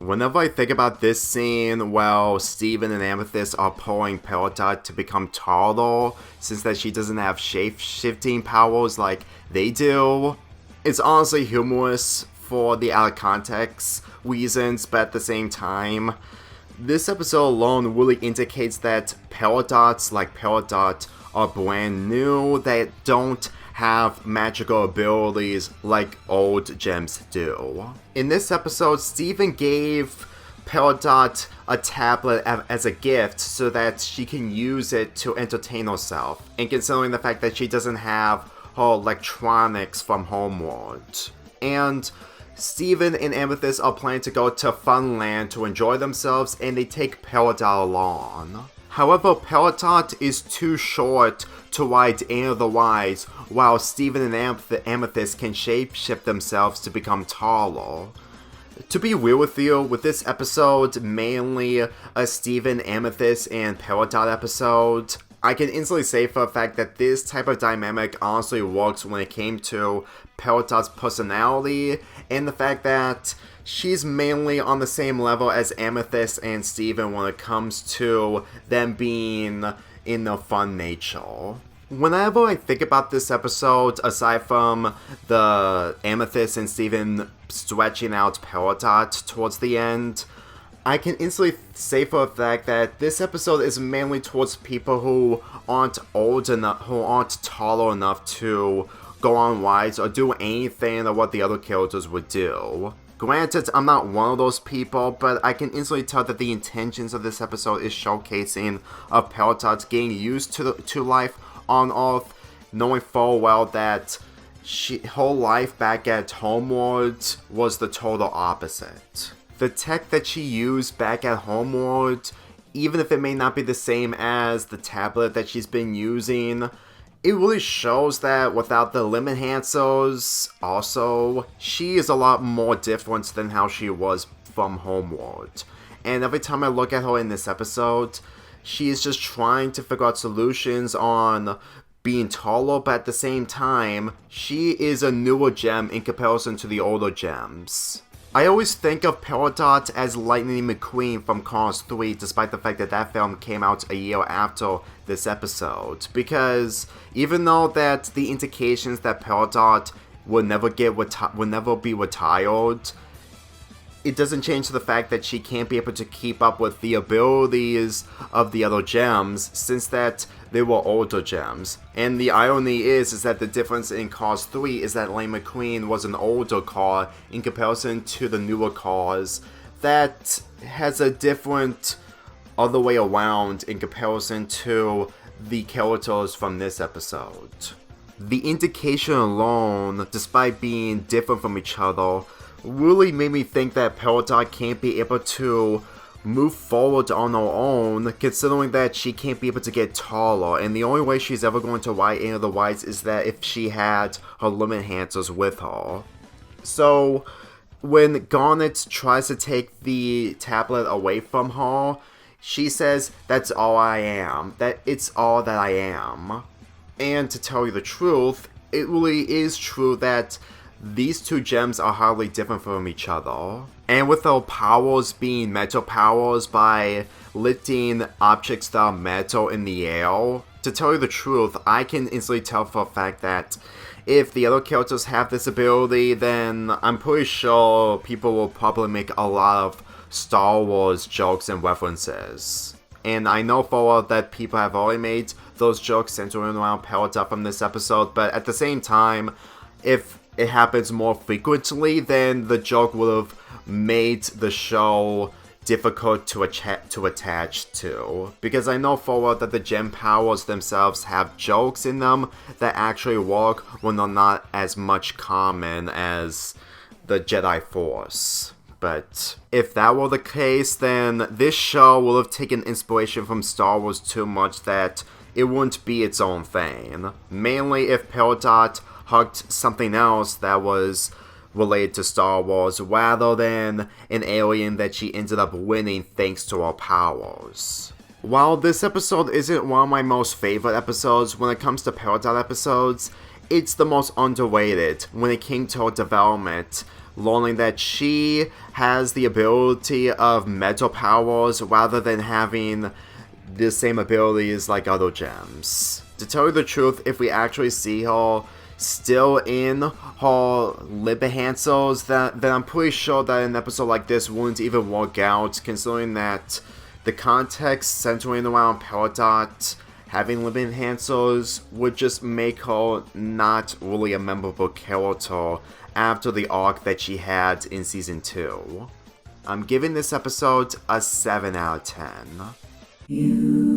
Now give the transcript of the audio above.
Whenever I think about this scene, well, Steven and Amethyst are pulling Peridot to become taller, since that she doesn't have shape-shifting powers like they do. It's honestly humorous for the out-of-context reasons, but at the same time, this episode alone really indicates that Peridots like Peridot are brand new, that don't have magical abilities like old gems do. In this episode, Steven gave Peridot a tablet as a gift so that she can use it to entertain herself, and considering the fact that she doesn't have her electronics from Homeworld. And Steven and Amethyst are planning to go to Funland to enjoy themselves, and they take Peridot along. However, Peridot is too short to ride any of the rides, while Steven and Amethyst can shapeshift themselves to become taller. To be real with you, with this episode mainly a Steven, Amethyst, and Peridot episode, I can instantly say for a fact that this type of dynamic honestly works when it came to Peridot's personality, and the fact that she's mainly on the same level as Amethyst and Steven when it comes to them being in the fun nature. Whenever I think about this episode, aside from the Amethyst and Steven stretching out Peridot towards the end, I can instantly say for a fact that this episode is mainly towards people who aren't old enough, who aren't taller enough to go on rides or do anything of what the other characters would do. Granted, I'm not one of those people, but I can instantly tell that the intentions of this episode is showcasing of Peridot getting used to life on Earth, knowing full well that her life back at Homeworld was the total opposite. The tech that she used back at Homeworld, even if it may not be the same as the tablet that she's been using, it really shows that without the limb enhancers, also, she is a lot more different than how she was from Homeworld. And every time I look at her in this episode, she is just trying to figure out solutions on being taller, but at the same time, she is a newer gem in comparison to the older gems. I always think of Peridot as Lightning McQueen from Cars 3, despite the fact that that film came out a year after this episode, because even though that the indications that Peridot will never be retired, it doesn't change the fact that she can't be able to keep up with the abilities of the other gems, since that they were older gems. And the irony is that the difference in Cars 3 is that Lightning McQueen was an older car in comparison to the newer cars that has a different other way around in comparison to the characters from this episode. The indication alone, despite being different from each other, really made me think that Peridot can't be able to move forward on her own, considering that she can't be able to get taller, and the only way she's ever going to ride any of the rides is that if she had her limb enhancers with her. So, when Garnet tries to take the tablet away from her, she says, "That's all I am. That it's all that I am." And to tell you the truth, it really is true that these two gems are hardly different from each other. And with their powers being metal powers by lifting objects that are metal in the air, to tell you the truth, I can instantly tell for a fact that if the other characters have this ability, then I'm pretty sure people will probably make a lot of Star Wars jokes and references. And I know for a while that people have already made those jokes centering around Peridot from this episode, but at the same time, if it happens more frequently, then the joke would have made the show difficult to attach to. Because I know for a while that the gem powers themselves have jokes in them that actually work when they're not as much common as the Jedi Force. But if that were the case, then this show will have taken inspiration from Star Wars too much that it wouldn't be its own thing. Mainly if Peridot hugged something else that was related to Star Wars rather than an alien that she ended up winning thanks to her powers. While this episode isn't one of my most favorite episodes when it comes to Peridot episodes, it's the most underrated when it came to her development, learning that she has the ability of mental powers rather than having the same abilities like other gems. To tell you the truth, if we actually see her still in her lip enhancers, then I'm pretty sure that an episode like this wouldn't even work out, considering that the context centering around Peridot having lip enhancers would just make her not really a memorable character after the arc that she had in Season 2. I'm giving this episode a 7 out of 10.